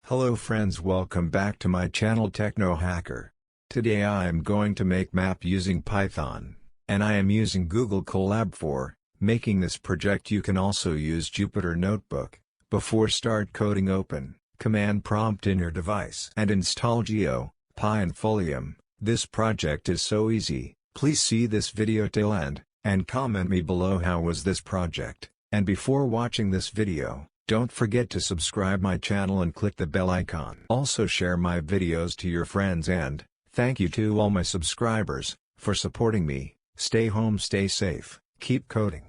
Hello friends, welcome back to my channel Techno Hacker. Today I am going to make map using Python, and I am using Google Colab for making this project. You can also use Jupyter Notebook. Before start coding, open command prompt in your device and install Geopy and Folium. This project is so easy. Please see this video till end, and comment me below how was this project. And before watching this video, don't forget to subscribe my channel and click the bell icon. Also share my videos to your friends, and thank you to all my subscribers for supporting me. Stay home, stay safe, keep coding.